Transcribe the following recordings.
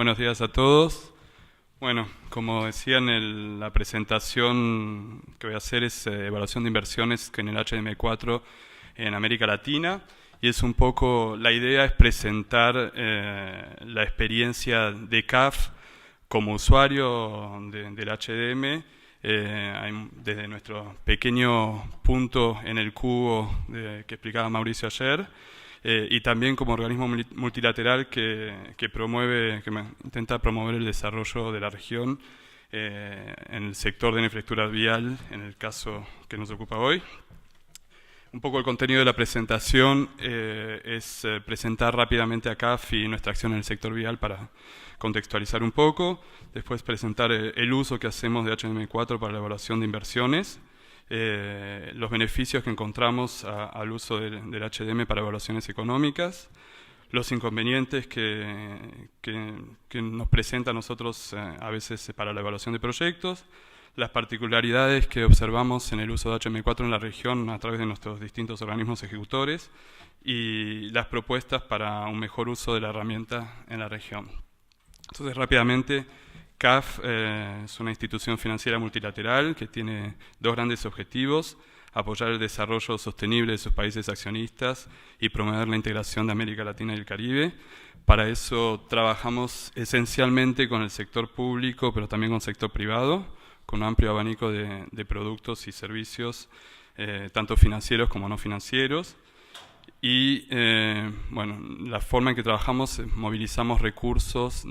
Buenos días a todos. Bueno, como decía en la presentación que voy a hacer es evaluación de inversiones en el HM4 en América Latina, y es un poco, la idea es presentar la experiencia de CAF como usuario del HDM, desde nuestro pequeño punto en el cubo que explicaba Mauricio ayer, y también como organismo multilateral que intenta promover el desarrollo de la región en el sector de la infraestructura vial, en el caso que nos ocupa hoy. Un poco el contenido de la presentación es presentar rápidamente a CAF y nuestra acción en el sector vial para contextualizar un poco, después presentar el uso que hacemos de HM4 para la evaluación de inversiones, los beneficios que encontramos al uso del HDM para evaluaciones económicas, los inconvenientes que nos presenta a nosotros a veces para la evaluación de proyectos, las particularidades que observamos en el uso de HM4 en la región a través de nuestros distintos organismos ejecutores y las propuestas para un mejor uso de la herramienta en la región. Entonces, rápidamente, CAF es una institución financiera multilateral que tiene dos grandes objetivos: apoyar el desarrollo sostenible de sus países accionistas y promover la integración de América Latina y el Caribe. Para eso trabajamos esencialmente con el sector público, pero también con el sector privado, con un amplio abanico de productos y servicios, tanto financieros como no financieros. Y bueno, la forma en que trabajamos es movilizamos recursos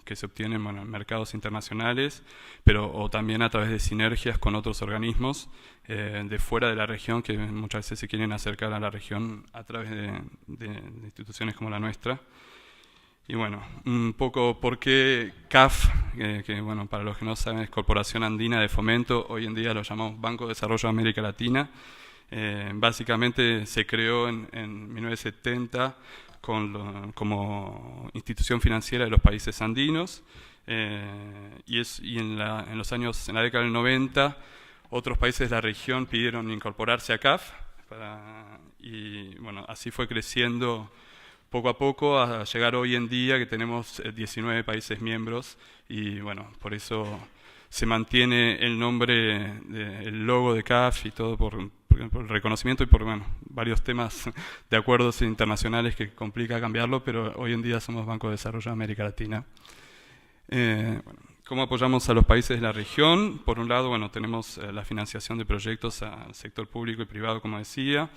que se obtienen en mercados internacionales, o también a través de sinergias con otros organismos de fuera de la región que muchas veces se quieren acercar a la región a través de instituciones como la nuestra. Y bueno, un poco por qué CAF, que bueno, para los que no saben es Corporación Andina de Fomento, hoy en día lo llamamos Banco de Desarrollo de América Latina. Básicamente se creó en 1970 como institución financiera de los países andinos, y en la década del 90 otros países de la región pidieron incorporarse a CAF y bueno, así fue creciendo poco a poco a llegar hoy en día que tenemos 19 países miembros, y bueno, por eso se mantiene el nombre, el logo de CAF y todo por el reconocimiento y por varios temas de acuerdos internacionales que complica cambiarlo, pero hoy en día somos Banco de Desarrollo de América Latina. ¿Cómo apoyamos a los países de la región? Por un lado, tenemos la financiación de proyectos al sector público y privado, como decía.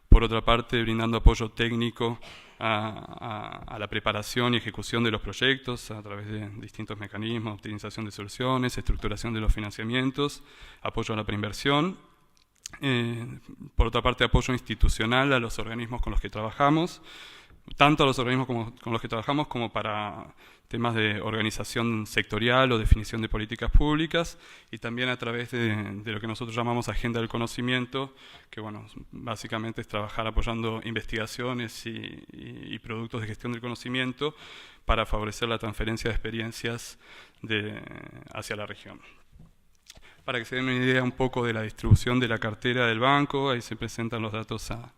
Por otra parte, brindando apoyo técnico a la preparación y ejecución de los proyectos a través de distintos mecanismos, optimización de soluciones, estructuración de los financiamientos, apoyo a la preinversión. Por otra parte, apoyo institucional a los organismos con los que trabajamos, tanto a los organismos con los que trabajamos como para temas de organización sectorial o definición de políticas públicas, y también a través de lo que nosotros llamamos Agenda del Conocimiento, que básicamente es trabajar apoyando investigaciones y productos de gestión del conocimiento para favorecer la transferencia de experiencias hacia la región. Para que se den una idea un poco de la distribución de la cartera del banco, ahí se presentan los datos a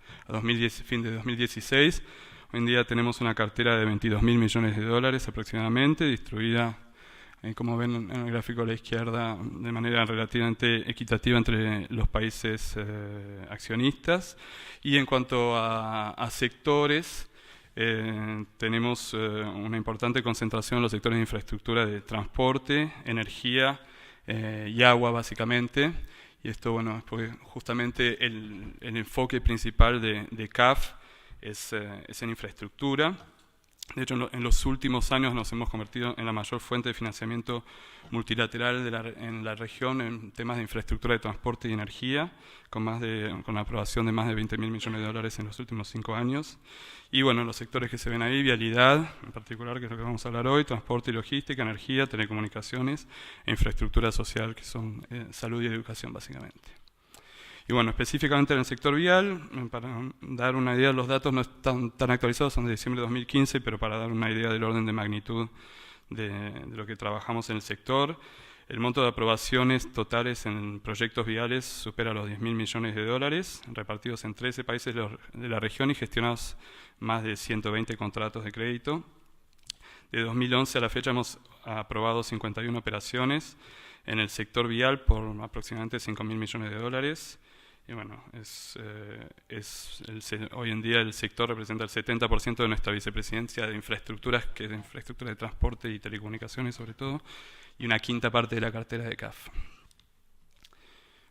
fin de 2016. Hoy en día tenemos una cartera de 22.000 millones de dólares aproximadamente, distribuida, como ven en el gráfico a la izquierda, de manera relativamente equitativa entre los países accionistas. Y en cuanto a sectores, tenemos una importante concentración en los sectores de infraestructura de transporte, energía y agua, básicamente. Y esto, es porque justamente el enfoque principal de CAF es en infraestructura. De hecho, en los últimos años nos hemos convertido en la mayor fuente de financiamiento multilateral en la región en temas de infraestructura de transporte y energía, con la aprobación de más de 20.000 millones de dólares en los últimos 5 años. Y los sectores que se ven ahí, vialidad en particular, que es lo que vamos a hablar hoy, transporte y logística, energía, telecomunicaciones e infraestructura social, que son salud y educación básicamente. Y específicamente en el sector vial, para dar una idea, los datos no están tan actualizados, son de diciembre de 2015, pero para dar una idea del orden de magnitud de lo que trabajamos en el sector, el monto de aprobaciones totales en proyectos viales supera los 10.000 millones de dólares, repartidos en 13 países de la región y gestionados más de 120 contratos de crédito. De 2011 a la fecha hemos aprobado 51 operaciones en el sector vial por aproximadamente 5.000 millones de dólares. Y bueno, hoy en día el sector representa el 70% de nuestra vicepresidencia de infraestructuras, que es de infraestructura de transporte y telecomunicaciones sobre todo, y una quinta parte de la cartera de CAF.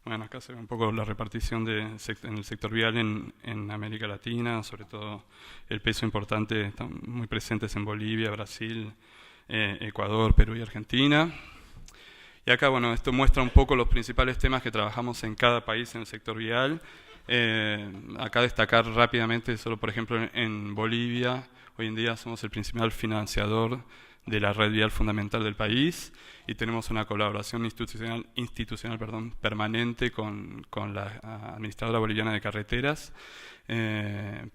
Bueno, acá se ve un poco la repartición en el sector vial en América Latina, sobre todo el peso importante, están muy presentes en Bolivia, Brasil, Ecuador, Perú y Argentina. Y acá, bueno, esto muestra un poco los principales temas que trabajamos en cada país en el sector vial. Acá destacar rápidamente, solo por ejemplo en Bolivia, hoy en día somos el principal financiador de la red vial fundamental del país y tenemos una colaboración institucional permanente con la Administradora Boliviana de Carreteras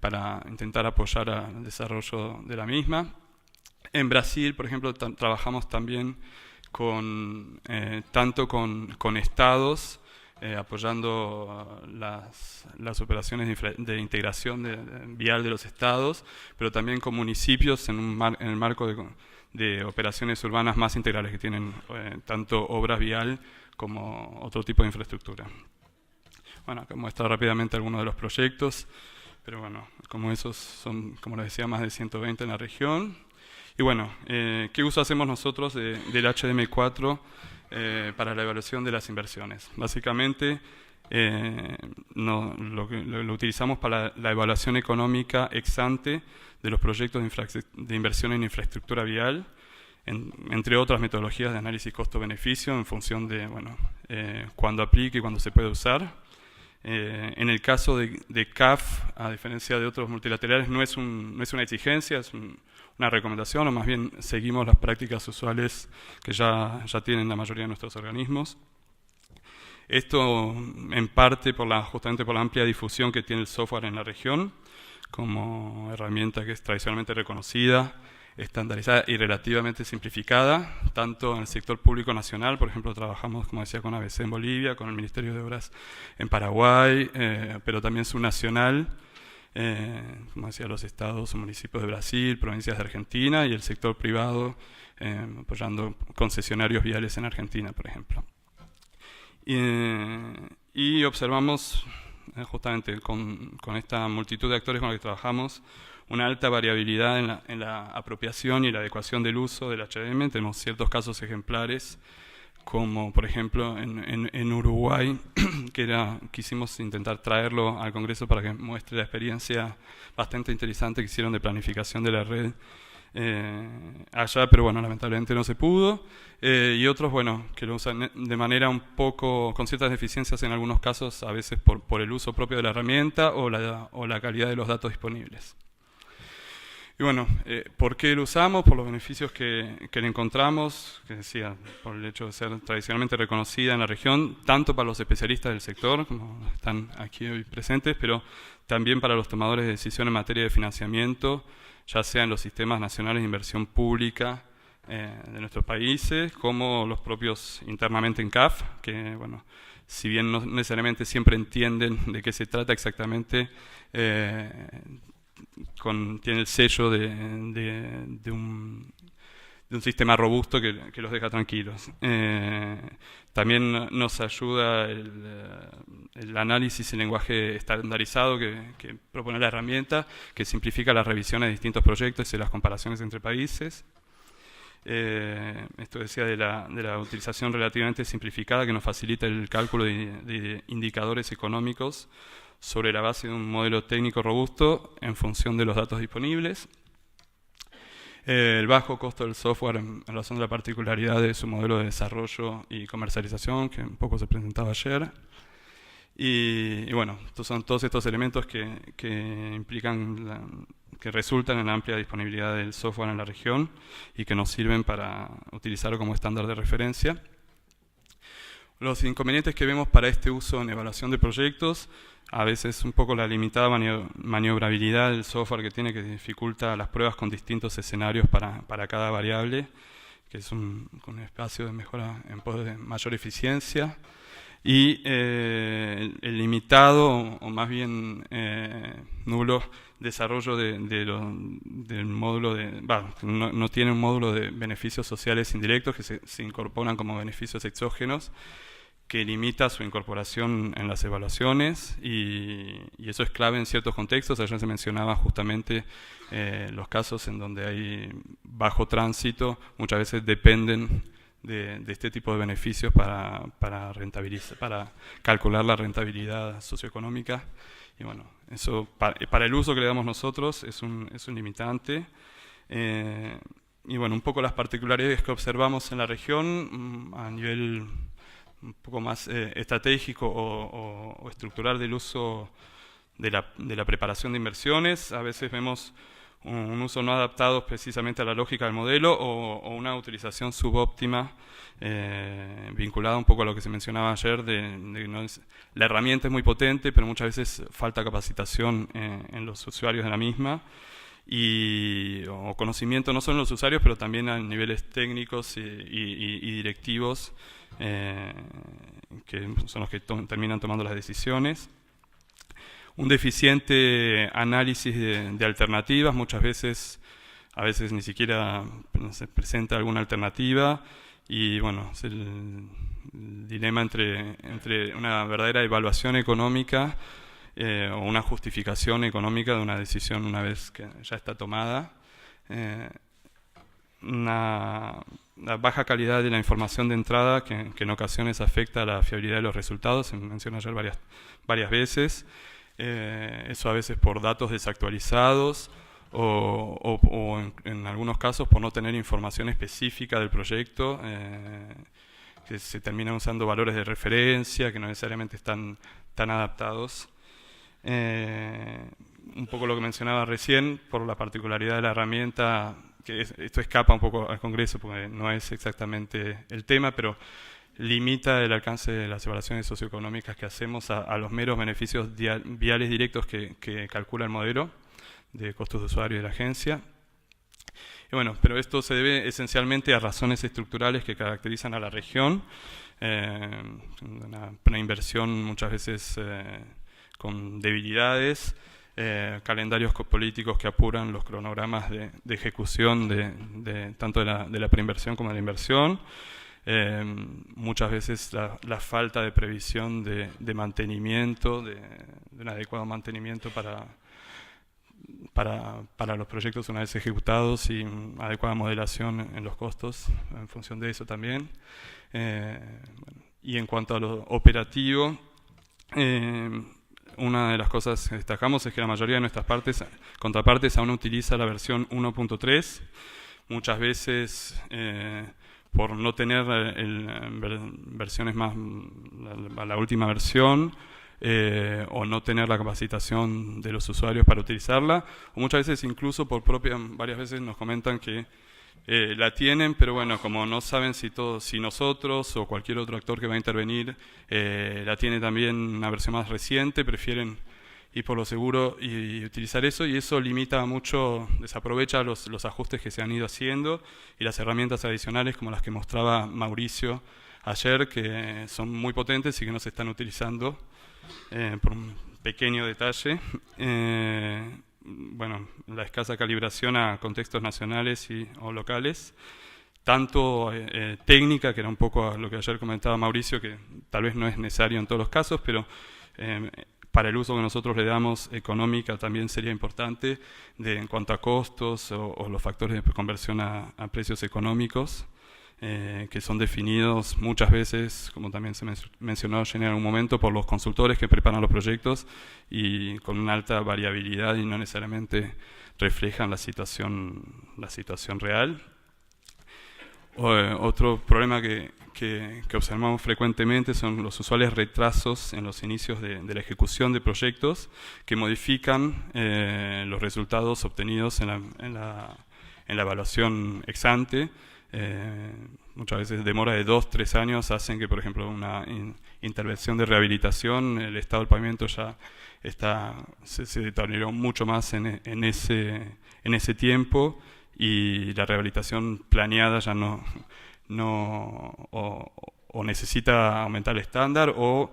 para intentar apoyar al desarrollo de la misma. En Brasil, por ejemplo, trabajamos también tanto con estados, apoyando las operaciones de integración vial de los estados, pero también con municipios en el marco de operaciones urbanas más integrales que tienen tanto obra vial como otro tipo de infraestructura. Bueno, acá muestro rápidamente algunos de los proyectos, pero bueno, como esos son, como les decía, más de 120 en la región. Y bueno, ¿qué uso hacemos nosotros del HDM4 para la evaluación de las inversiones? Básicamente lo utilizamos para la evaluación económica ex ante de los proyectos de inversión en infraestructura vial, entre otras metodologías de análisis costo-beneficio en función de cuándo aplique y cuándo se puede usar. En el caso de CAF, a diferencia de otros multilaterales, no es una exigencia, es una recomendación, o más bien seguimos las prácticas usuales que ya tienen la mayoría de nuestros organismos. Esto en parte justamente por la amplia difusión que tiene el software en la región, como herramienta que es tradicionalmente reconocida, estandarizada y relativamente simplificada, tanto en el sector público nacional, por ejemplo, trabajamos, como decía, con ABC en Bolivia, con el Ministerio de Obras en Paraguay, pero también subnacional, como decía, los estados o municipios de Brasil, provincias de Argentina, y el sector privado, apoyando concesionarios viales en Argentina, por ejemplo. Y observamos, justamente con esta multitud de actores con los que trabajamos, una alta variabilidad en la apropiación y la adecuación del uso del HDM. Tenemos ciertos casos ejemplares, como por ejemplo en Uruguay, quisimos intentar traerlo al Congreso para que muestre la experiencia bastante interesante que hicieron de planificación de la red allá, pero bueno, lamentablemente no se pudo. Y otros, bueno, que lo usan de manera un poco, con ciertas deficiencias en algunos casos, a veces por el uso propio de la herramienta o la calidad de los datos disponibles. Y bueno, ¿por qué lo usamos? Por los beneficios que le encontramos, que decía, por el hecho de ser tradicionalmente reconocida en la región, tanto para los especialistas del sector, como están aquí hoy presentes, pero también para los tomadores de decisión en materia de financiamiento, ya sea en los sistemas nacionales de inversión pública de nuestros países, como los propios internamente en CAF, que bueno, si bien no necesariamente siempre entienden de qué se trata exactamente, tiene el sello de un sistema robusto que los deja tranquilos. También nos ayuda el análisis y lenguaje estandarizado que propone la herramienta, que simplifica las revisiones de distintos proyectos y las comparaciones entre países. Esto decía de la utilización relativamente simplificada, que nos facilita el cálculo de indicadores económicos sobre la base de un modelo técnico robusto en función de los datos disponibles. El bajo costo del software en razón de la particularidad de su modelo de desarrollo y comercialización, que un poco se presentaba ayer. Y bueno, son todos estos elementos que implican, que resultan en la amplia disponibilidad del software en la región y que nos sirven para utilizarlo como estándar de referencia. Los inconvenientes que vemos para este uso en evaluación de proyectos, a veces un poco la limitada maniobrabilidad del software que tiene, que dificulta las pruebas con distintos escenarios para cada variable, que es un espacio de mejora en pos de mayor eficiencia, y el limitado o más bien nulo desarrollo del módulo no tiene un módulo de beneficios sociales indirectos que se incorporan como beneficios exógenos, que limita su incorporación en las evaluaciones y eso es clave en ciertos contextos. Ayer se mencionaba justamente los casos en donde hay bajo tránsito, muchas veces dependen de este tipo de beneficios para calcular la rentabilidad socioeconómica. Y bueno, eso para el uso que le damos nosotros es un limitante. Y bueno, un poco las particularidades que observamos en la región a nivel un poco más estratégico o estructural del uso de la preparación de inversiones. A veces vemos un uso no adaptado precisamente a la lógica del modelo o una utilización subóptima vinculada un poco a lo que se mencionaba ayer, la herramienta es muy potente, pero muchas veces falta capacitación en los usuarios de la misma o conocimiento no solo en los usuarios, pero también a niveles técnicos y directivos, que son los que terminan tomando las decisiones. Un deficiente análisis de alternativas, a veces ni siquiera se presenta alguna alternativa y bueno, es el dilema entre una verdadera evaluación económica o una justificación económica de una decisión una vez que ya está tomada. La baja calidad de la información de entrada que en ocasiones afecta a la fiabilidad de los resultados, se mencionó ayer varias veces. Eso a veces por datos desactualizados o en algunos casos por no tener información específica del proyecto, que se terminan usando valores de referencia que no necesariamente están tan adaptados. Un poco lo que mencionaba recién, por la particularidad de la herramienta, que esto escapa un poco al Congreso porque no es exactamente el tema, pero limita el alcance de las evaluaciones socioeconómicas que hacemos a los meros beneficios viales directos que calcula el modelo de costos de usuario de la agencia. Y bueno, pero esto se debe esencialmente a razones estructurales que caracterizan a la región, una inversión muchas veces con debilidades, calendarios políticos que apuran los cronogramas de ejecución tanto de la preinversión como de la inversión. Muchas veces la falta de previsión de mantenimiento, de un adecuado mantenimiento para los proyectos una vez ejecutados y adecuada modelación en los costos en función de eso también. Y en cuanto a lo operativo, una de las cosas que destacamos es que la mayoría de nuestras contrapartes aún utiliza la versión 1.3, muchas veces por no tener versiones más, la última versión, o no tener la capacitación de los usuarios para utilizarla, o muchas veces incluso varias veces nos comentan que la tienen, pero bueno, como no saben si nosotros o cualquier otro actor que va a intervenir la tiene también una versión más reciente, prefieren ir por lo seguro y utilizar eso, y eso limita mucho, desaprovecha los ajustes que se han ido haciendo y las herramientas adicionales como las que mostraba Mauricio ayer, que son muy potentes y que no se están utilizando por un pequeño detalle. Bueno, la escasa calibración a contextos nacionales o locales, tanto técnica, que era un poco lo que ayer comentaba Mauricio, que tal vez no es necesario en todos los casos, pero para el uso que nosotros le damos económica también sería importante en cuanto a costos o los factores de conversión a precios económicos, que son definidos muchas veces, como también se mencionó ayer en algún momento, por los consultores que preparan los proyectos y con una alta variabilidad y no necesariamente reflejan la situación real. Otro problema que observamos frecuentemente son los usuales retrasos en los inicios de la ejecución de proyectos que modifican los resultados obtenidos en la evaluación ex ante. Muchas veces demora de 2-3 años hacen que, por ejemplo, una intervención de rehabilitación, el estado del pavimento ya se deterioró mucho más en ese tiempo, y la rehabilitación planeada ya no necesita aumentar el estándar, o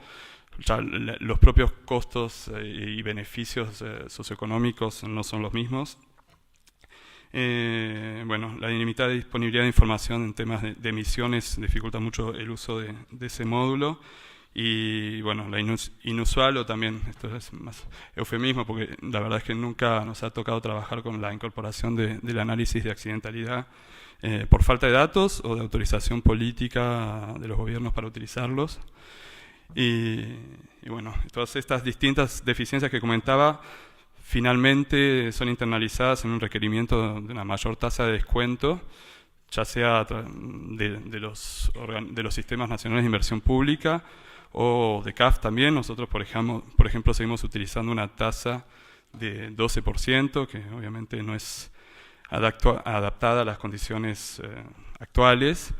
ya los propios costos y beneficios socioeconómicos no son los mismos. Bueno, la ilimitada disponibilidad de información en temas de emisiones dificulta mucho el uso de ese módulo. Y bueno, la inusual, o también, esto es más eufemismo, porque la verdad es que nunca nos ha tocado trabajar con la incorporación del análisis de accidentalidad por falta de datos o de autorización política de los gobiernos para utilizarlos. Y bueno, todas estas distintas deficiencias que comentaba finalmente son internalizadas en un requerimiento de una mayor tasa de descuento, ya sea de los sistemas nacionales de inversión pública o de CAF también. Nosotros, por ejemplo, seguimos utilizando una tasa de 12%, que obviamente no es adaptada a las condiciones actuales,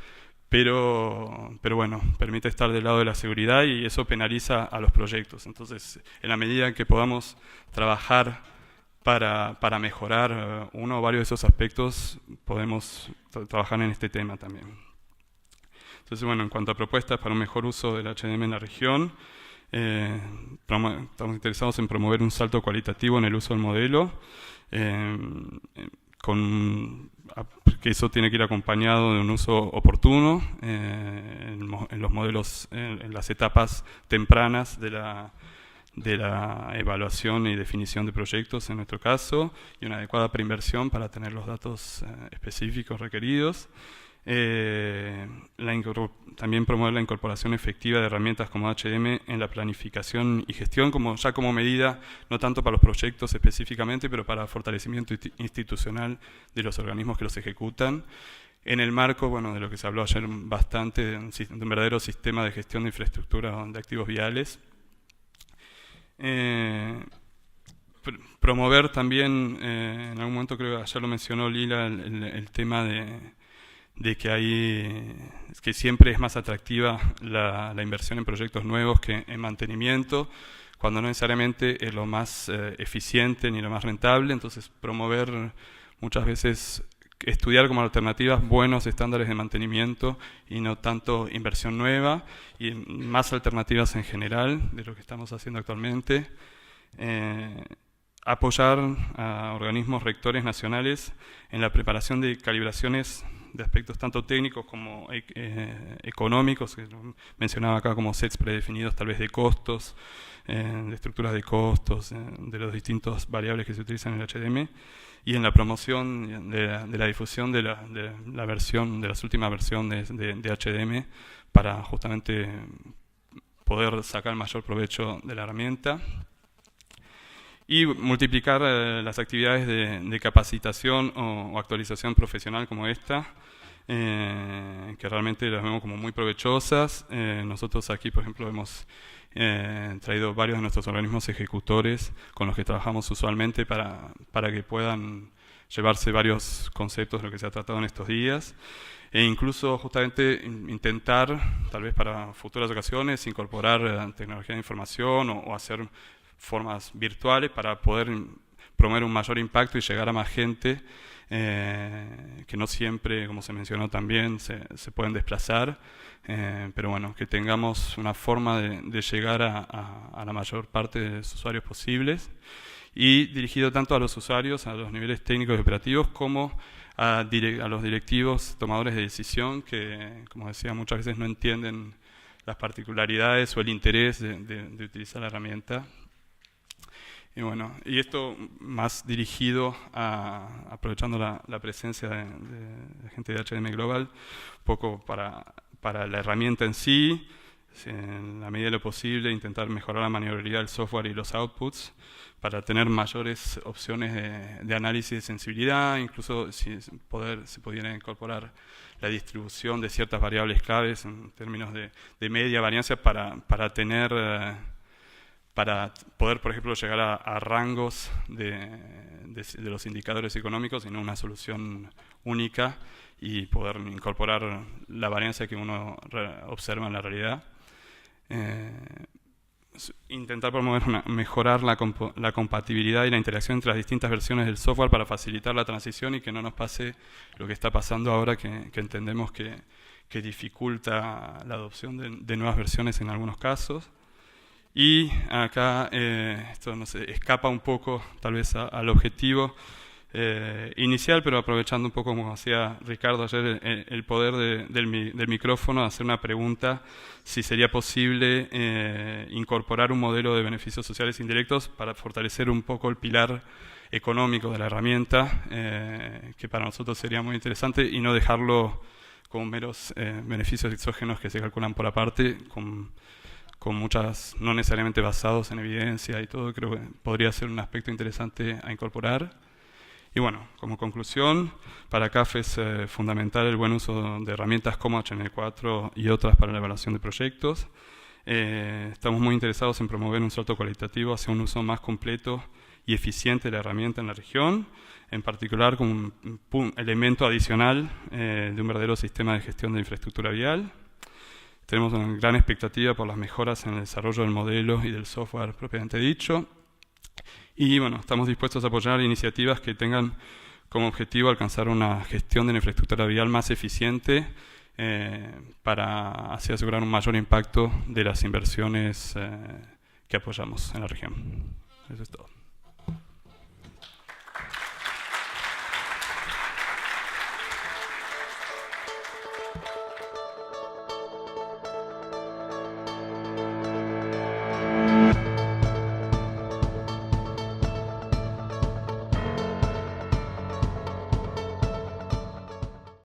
pero bueno, permite estar del lado de la seguridad y eso penaliza a los proyectos. Entonces, en la medida en que podamos trabajar para mejorar uno o varios de esos aspectos, podemos trabajar en este tema también. Entonces, bueno, en cuanto a propuestas para un mejor uso del HDM en la región, estamos interesados en promover un salto cualitativo en el uso del modelo, que eso tiene que ir acompañado de un uso oportuno en los modelos, en las etapas tempranas de la evaluación y definición de proyectos en nuestro caso, y una adecuada preinversión para tener los datos específicos requeridos. También promover la incorporación efectiva de herramientas como HDM en la planificación y gestión, como medida, no tanto para los proyectos específicamente, pero para fortalecimiento institucional de los organismos que los ejecutan, en el marco, bueno, de lo que se habló ayer bastante, de un verdadero sistema de gestión de infraestructura de activos viales. Promover también, en algún momento creo que ayer lo mencionó Lila, el tema de que siempre es más atractiva la inversión en proyectos nuevos que en mantenimiento, cuando no necesariamente es lo más eficiente ni lo más rentable. Entonces, promover muchas veces, estudiar como alternativas buenos estándares de mantenimiento y no tanto inversión nueva, y más alternativas en general de lo que estamos haciendo actualmente. Apoyar a organismos rectores nacionales en la preparación de calibraciones de aspectos tanto técnicos como económicos, que mencionaba acá como sets predefinidos tal vez de costos, de estructuras de costos, de los distintos variables que se utilizan en el HDM, y en la promoción de la difusión de las últimas versiones de HDM para justamente poder sacar mayor provecho de la herramienta. Y multiplicar las actividades de capacitación o actualización profesional como esta, que realmente las vemos como muy provechosas. Nosotros aquí, por ejemplo, hemos traído varios de nuestros organismos ejecutores con los que trabajamos usualmente para que puedan llevarse varios conceptos de lo que se ha tratado en estos días, e incluso justamente intentar, tal vez para futuras ocasiones, incorporar tecnología de información o hacer formas virtuales para poder promover un mayor impacto y llegar a más gente que no siempre, como se mencionó también, se pueden desplazar, pero bueno, que tengamos una forma de llegar a la mayor parte de los usuarios posibles, y dirigido tanto a los usuarios, a los niveles técnicos y operativos, como a los directivos, tomadores de decisión, que, como decía, muchas veces no entienden las particularidades o el interés de utilizar la herramienta. Y bueno, y esto más dirigido aprovechando la presencia de gente de HDM Global, un poco para la herramienta en sí, en la medida de lo posible, intentar mejorar la maniobrabilidad del software y los outputs para tener mayores opciones de análisis de sensibilidad, incluso si se pudiera incorporar la distribución de ciertas variables claves en términos de media variancia para poder, por ejemplo, llegar a rangos de los indicadores económicos y no una solución única, y poder incorporar la variancia que uno observa en la realidad. Intentar mejorar la compatibilidad y la interacción entre las distintas versiones del software para facilitar la transición y que no nos pase lo que está pasando ahora, que entendemos que dificulta la adopción de nuevas versiones en algunos casos. Y acá esto no sé, escapa un poco tal vez al objetivo inicial, pero aprovechando un poco como hacía Ricardo ayer, el poder del micrófono, hacer una pregunta si sería posible incorporar un modelo de beneficios sociales indirectos para fortalecer un poco el pilar económico de la herramienta, que para nosotros sería muy interesante, y no dejarlo como meros beneficios exógenos que se calculan por aparte, con muchas, no necesariamente basados en evidencia y todo. Creo que podría ser un aspecto interesante a incorporar. Y bueno, como conclusión, para CAF es fundamental el buen uso de herramientas como HTML4 y otras para la evaluación de proyectos. Estamos muy interesados en promover un salto cualitativo hacia un uso más completo y eficiente de la herramienta en la región, en particular como un elemento adicional de un verdadero sistema de gestión de infraestructura vial. Tenemos una gran expectativa por las mejoras en el desarrollo del modelo y del software propiamente dicho. Y bueno, estamos dispuestos a apoyar iniciativas que tengan como objetivo alcanzar una gestión de la infraestructura vial más eficiente para así asegurar un mayor impacto de las inversiones que apoyamos en la región. Eso es todo.